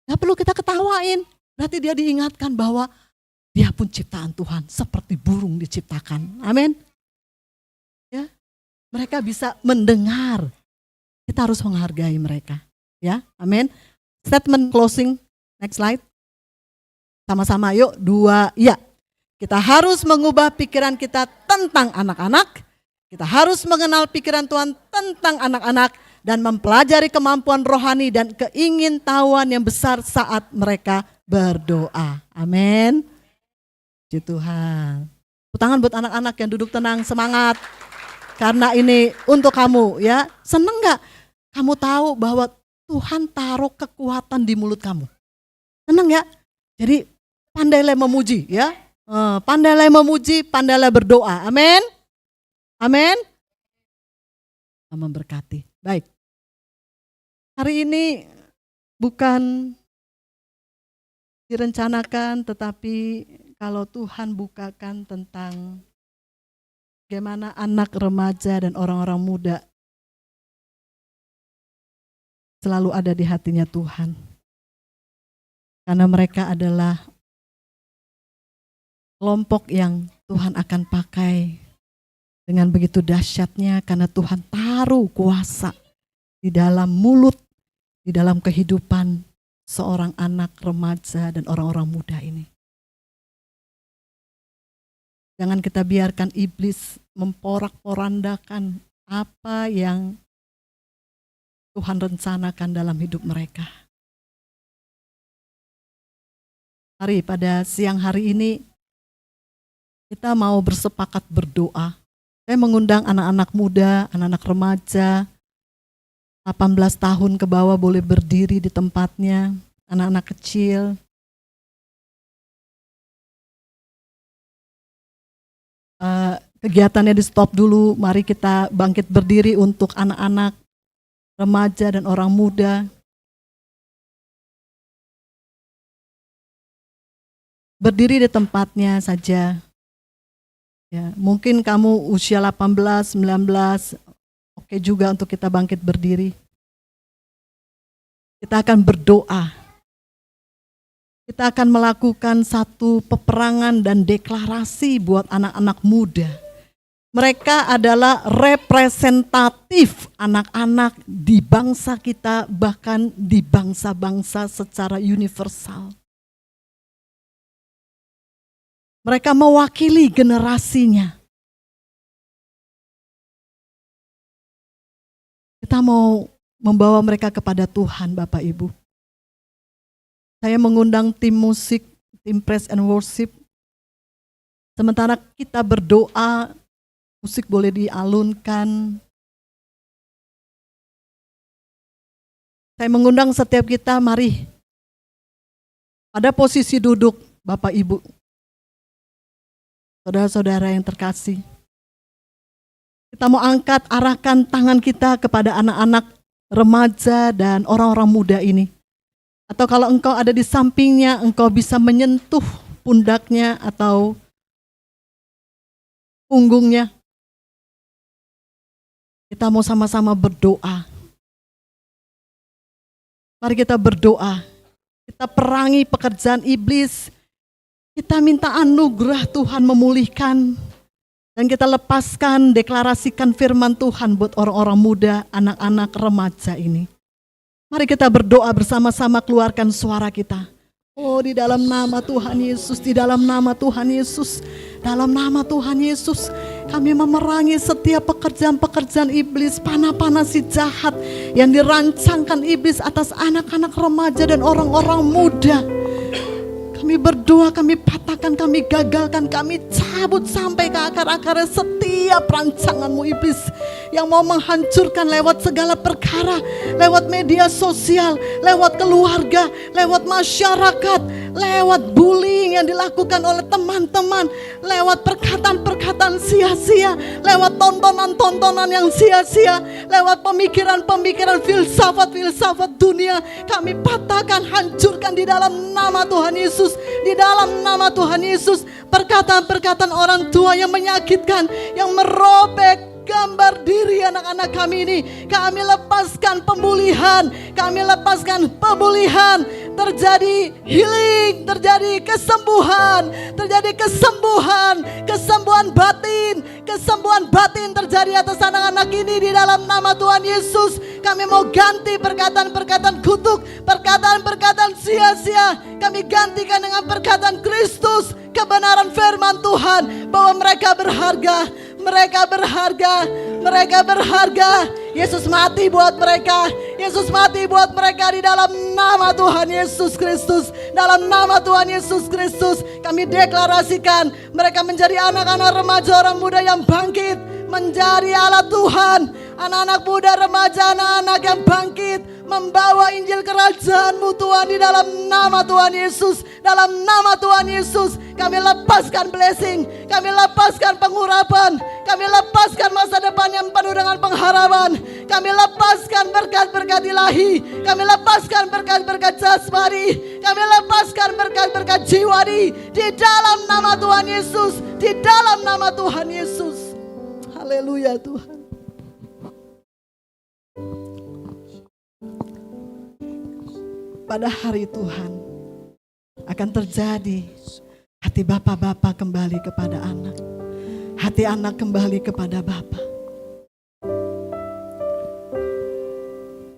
Gak perlu kita ketawain. Berarti dia diingatkan bahwa dia pun ciptaan Tuhan seperti burung diciptakan. Amin. Ya, mereka bisa mendengar. Kita harus menghargai mereka. Ya, amin. Statement closing. Next slide. Sama-sama yuk 2. Ya, kita harus mengubah pikiran kita tentang anak-anak. Kita harus mengenal pikiran Tuhan tentang anak-anak. Dan mempelajari kemampuan rohani dan keingintahuan yang besar saat mereka berdoa. Amin. Puji Tuhan. Tepuk tangan buat anak-anak yang duduk tenang, semangat. Karena ini untuk kamu ya. Seneng gak kamu tahu bahwa Tuhan taruh kekuatan di mulut kamu? Seneng ya? Jadi pandailah memuji ya. Pandailah memuji, pandailah berdoa. Amin. Amin. Memberkati. Baik. Hari ini bukan direncanakan, tetapi kalau Tuhan bukakan tentang bagaimana anak remaja dan orang-orang muda selalu ada di hatinya Tuhan. Karena mereka adalah kelompok yang Tuhan akan pakai dengan begitu dahsyatnya karena Tuhan taruh kuasa di dalam mulut, di dalam kehidupan seorang anak remaja dan orang-orang muda ini. Jangan kita biarkan iblis memporak-porandakan apa yang Tuhan rencanakan dalam hidup mereka. Mari pada siang hari ini kita mau bersepakat berdoa. Saya mengundang anak-anak muda, anak-anak remaja, 18 tahun ke bawah boleh berdiri di tempatnya, anak-anak kecil. Kegiatannya di stop dulu, mari kita bangkit berdiri untuk anak-anak, remaja dan orang muda. Berdiri di tempatnya saja. Ya, mungkin kamu usia 18, 19, oke juga untuk kita bangkit berdiri. Kita akan berdoa. Kita akan melakukan satu peperangan dan deklarasi buat anak-anak muda. Mereka adalah representatif anak-anak di bangsa kita, bahkan di bangsa-bangsa secara universal. Mereka mewakili generasinya. Kita mau membawa mereka kepada Tuhan, Bapak Ibu. Saya mengundang tim musik, tim praise and worship. Sementara kita berdoa, musik boleh dialunkan. Saya mengundang setiap kita, mari pada posisi duduk, Bapak Ibu, saudara-saudara yang terkasih. Kita mau angkat, arahkan tangan kita kepada anak-anak, remaja, dan orang-orang muda ini. Atau kalau engkau ada di sampingnya, engkau bisa menyentuh pundaknya atau punggungnya. Kita mau sama-sama berdoa. Mari kita berdoa. Kita perangi pekerjaan iblis. Kita minta anugerah Tuhan memulihkan. Dan kita lepaskan, deklarasikan firman Tuhan buat orang-orang muda, anak-anak, remaja ini. Mari kita berdoa bersama-sama, keluarkan suara kita. Oh, di dalam nama Tuhan Yesus, di dalam nama Tuhan Yesus, dalam nama Tuhan Yesus, kami memerangi setiap pekerjaan-pekerjaan iblis, panah-panah si jahat yang dirancangkan iblis atas anak-anak remaja dan orang-orang muda. Kami berdoa, kami patahkan, kami gagalkan, kami cabut sampai ke akar-akarnya setiap rancanganmu iblis yang mau menghancurkan lewat segala perkara, lewat media sosial, lewat keluarga, lewat masyarakat, lewat bullying yang dilakukan oleh teman-teman, lewat perkataan-perkataan sia-sia, lewat tontonan-tontonan yang sia-sia, lewat pemikiran-pemikiran filsafat-filsafat dunia. Kami patahkan, hancurkan di dalam nama Tuhan Yesus. Di dalam nama Tuhan Yesus, perkataan-perkataan orang tua yang menyakitkan, yang merobek gambar diri anak-anak kami ini, kami lepaskan pemulihan, kami lepaskan pemulihan, terjadi healing, terjadi kesembuhan, kesembuhan batin terjadi atas anak-anak ini di dalam nama Tuhan Yesus. Kami mau ganti perkataan-perkataan kutuk, perkataan-perkataan sia-sia, kami gantikan dengan perkataan Kristus, kebenaran firman Tuhan bahwa mereka berharga. Mereka berharga. Yesus mati buat mereka. Yesus mati buat mereka di dalam nama Tuhan Yesus Kristus. Dalam nama Tuhan Yesus Kristus, kami deklarasikan mereka menjadi anak-anak remaja orang muda yang bangkit, menjadi alat Tuhan. Anak-anak muda remaja, anak-anak yang bangkit, membawa Injil kerajaan-Mu Tuhan di dalam nama Tuhan Yesus. Dalam nama Tuhan Yesus, kami lepaskan blessing, kami lepaskan pengurapan, kami lepaskan masa depan yang penuh dengan pengharapan, kami lepaskan berkat-berkat ilahi, kami lepaskan berkat-berkat jasmani, kami lepaskan berkat-berkat jiwani di dalam nama Tuhan Yesus, di dalam nama Tuhan Yesus. Haleluya Tuhan. Pada hari Tuhan akan terjadi hati bapak-bapak kembali kepada anak, hati anak kembali kepada bapak.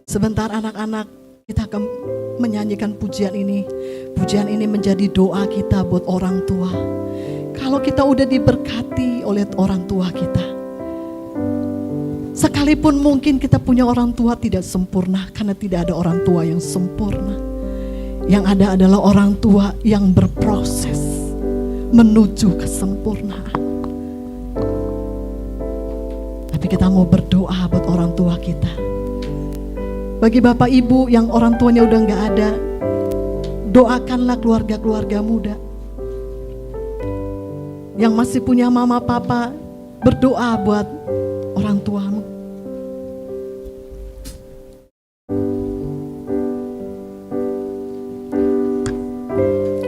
Sebentar anak-anak Kita akan menyanyikan pujian ini. Pujian ini menjadi doa kita buat orang tua. Kalau kita udah diberkati oleh orang tua kita, sekalipun mungkin kita punya orang tua tidak sempurna, karena tidak ada orang tua yang sempurna. Yang ada adalah orang tua yang berproses menuju kesempurnaan. Tapi kita mau berdoa buat orang tua kita. Bagi bapak ibu yang orang tuanya udah gak ada, doakanlah keluarga-keluarga muda. Yang masih punya mama papa, berdoa buat orang tuamu.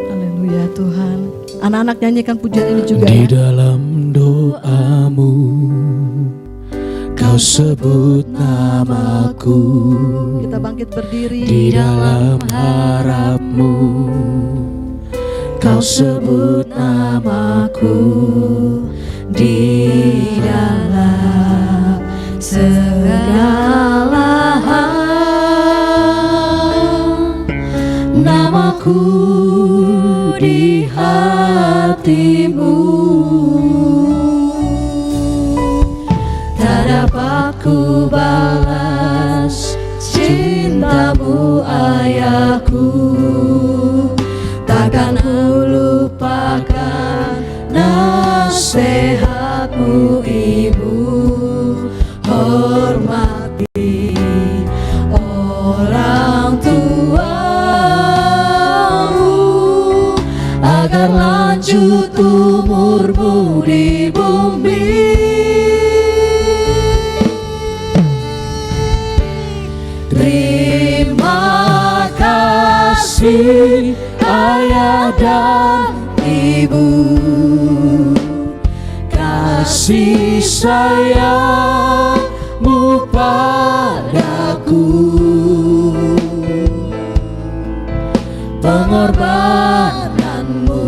Haleluya Tuhan. Anak-anak nyanyikan pujian ini juga di ya. dalam doamu Kau sebut namaku, Kita bangkit berdiri. di dalam harapmu Kau sebut namaku, di dalam segala hal. Namaku di hatimu, tak dapat ku balas cintamu ayahku. Takkan ku lupakan nasihatmu ibu. Hormati orang tuamu, agar lanjut umurmu di bumi. Terima kasih ayah dan ibu, kasih sayangmu padaku, pengorbananmu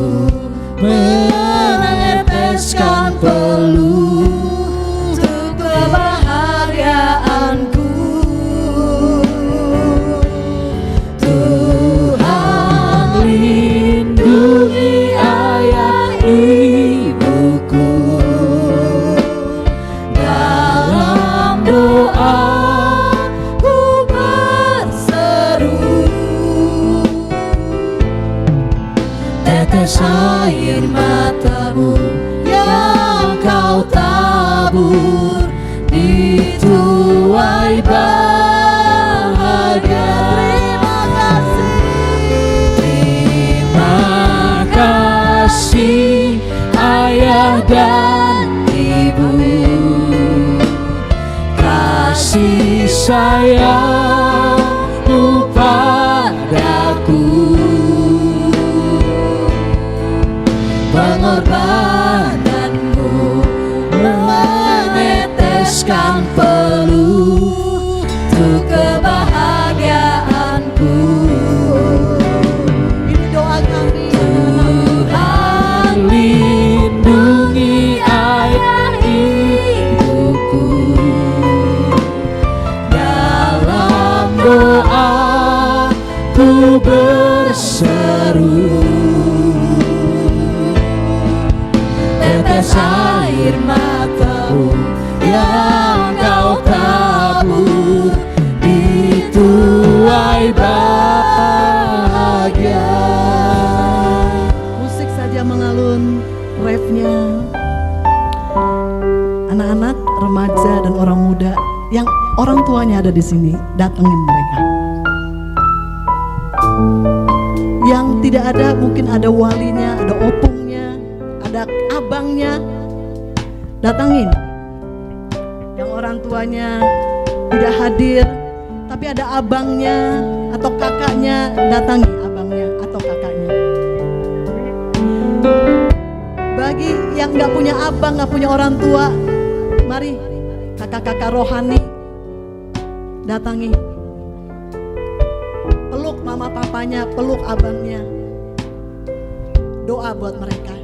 meneteskan peluh untuk kebahagiaanku. Tuhan lindungi ayah ibuku, dalam doa ku berseru. Tetes air matamu yang kau tabur di tuai bahagia. Terima kasih ayah dan ibu, kasih sayangmu padaku, pengorbananmu meneteskan peluh untuk kebahagiaanku. Ini doa kami. Tuhan lindungi ayah ibuku, dalam doa ku berseru. Tetes air matamu yang kau tabur di tuai bahagia. Musik saja mengalun refnya. Anak-anak, remaja dan orang muda yang orang tuanya ada di sini, datengin mereka. Yang tidak ada, mungkin ada walinya, ada opungnya, ada abangnya, datangin. Yang orang tuanya tidak hadir, tapi ada abangnya atau kakaknya, datangi abangnya atau kakaknya. Bagi yang gak punya abang, gak punya orang tua, mari kakak-kakak rohani datangi. Peluk mama papanya, peluk abangnya. Doa buat mereka.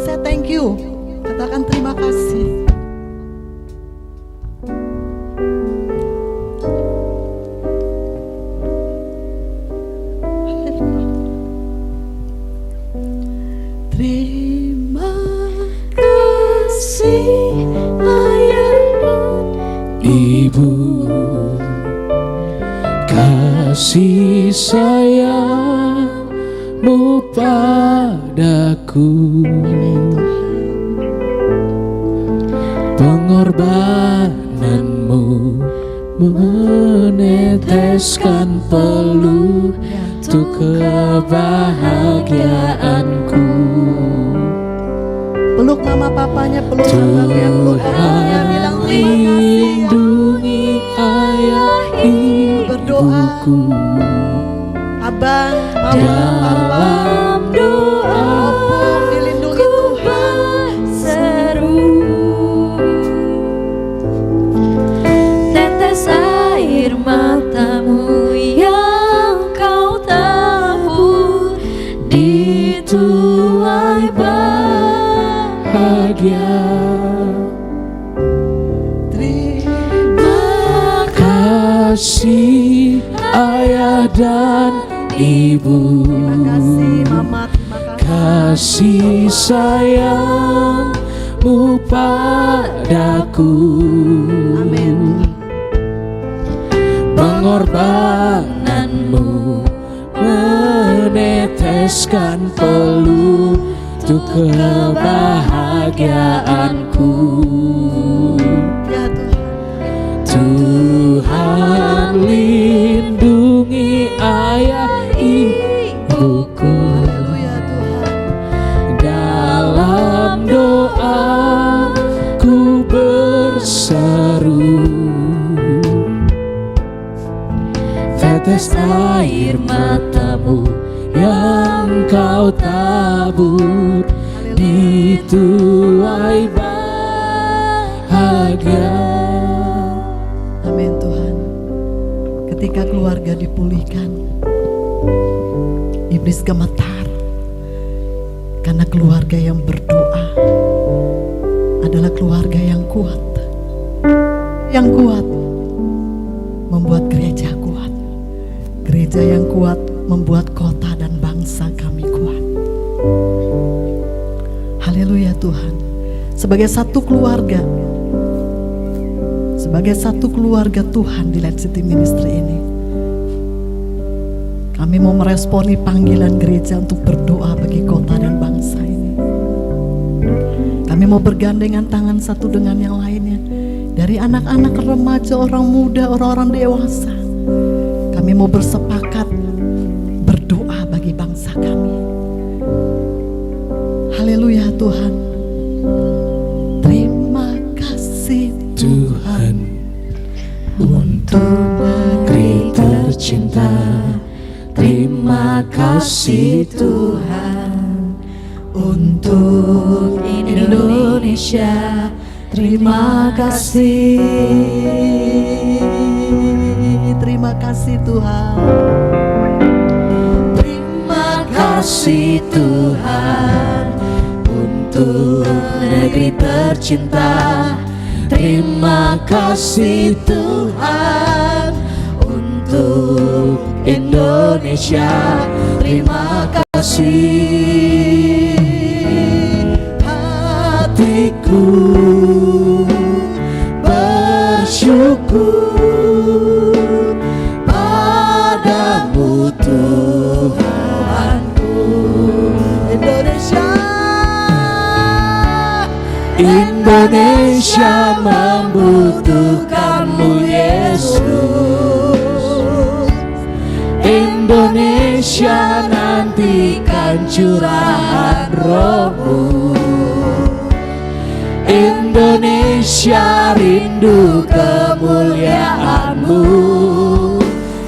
Say thank you. Katakan terima kasih. Ibu. Kasih sayang-Mu padaku, pengorbanan-Mu meneteskan peluh untuk kebahagiaanku. Peluk mama papanya, peluk papanya, peluk papanya, bilang terima kasih ya. Lindungi ayah ibuku Abang, mama, papa, dalam doa. opung, dilindungi Tuhan. Seru tetes air matamu yang kau tabur Di tuai bahagia. Terima Kasih ayah dan ibu, kasih mama, terima kasih. kasih sayang-Mu padaku, Amin. pengorbanan-Mu meneteskan peluh untuk kebahagiaanku. Ya Tuhan. Tuhan lindungi ayah ibuku, Haleluya Tuhan. dalam doa ku berseru. Tetes air matamu yang kau tabur di tuai bahagia. Amin Tuhan. Ketika keluarga dipulihkan, iblis gemetar. Karena keluarga yang berdoa adalah keluarga yang kuat. Yang kuat membuat gereja kuat. Gereja yang kuat membuat kota dan bangsa kami kuat. Haleluya Tuhan. Sebagai satu keluarga Tuhan di Light City Ministry ini, kami mau meresponi panggilan gereja untuk berdoa bagi kota dan bangsa ini. Kami mau bergandengan tangan satu dengan yang lainnya, dari anak-anak, remaja, orang muda, orang-orang dewasa. Kami mau bersepakat berdoa bagi bangsa kami. Haleluya Tuhan. Terima kasih Tuhan untuk negeri tercinta. Terima kasih Tuhan untuk Indonesia. Terima kasih. Terima kasih Tuhan. Terima kasih Tuhan untuk negeri tercinta. Terima kasih Tuhan untuk Indonesia. Terima kasih. Hatiku bersyukur padamu Tuhanku. Indonesia membutuhkanmu Yesus. Indonesia nantikan curahan Roh-Mu. Indonesia rindu kemuliaan-Mu.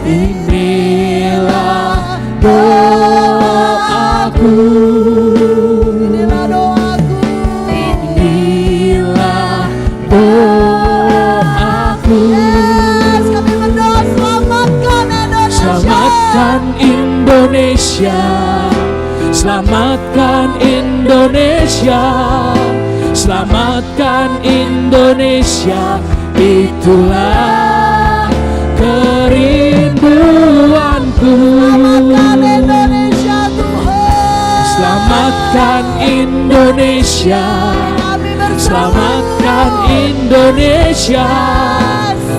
Inilah doaku. Inilah doaku. Inilah doaku. Yes, kami berdoa selamatkan Indonesia. Selamatkan Indonesia. Selamatkan Indonesia. Itulah kerinduanku. Selamatkan Indonesia Tuhan. Selamatkan Indonesia. Kami berseru. Selamatkan Indonesia.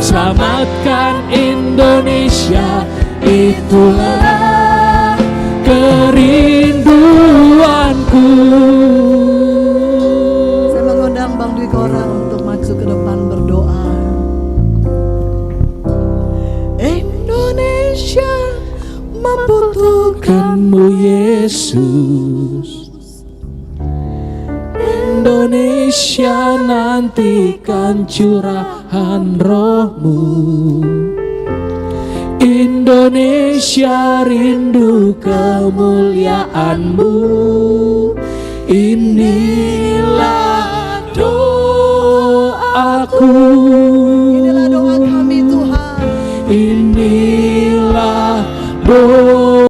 Selamatkan Indonesia, itulah kerinduanku. Saya mengundang Bang Dwi Korang untuk maju ke depan berdoa. Indonesia membutuhkanmu Yesus. Indonesia nantikan curahan roh-Mu. Indonesia rindu kemuliaan-Mu. Inilah doaku.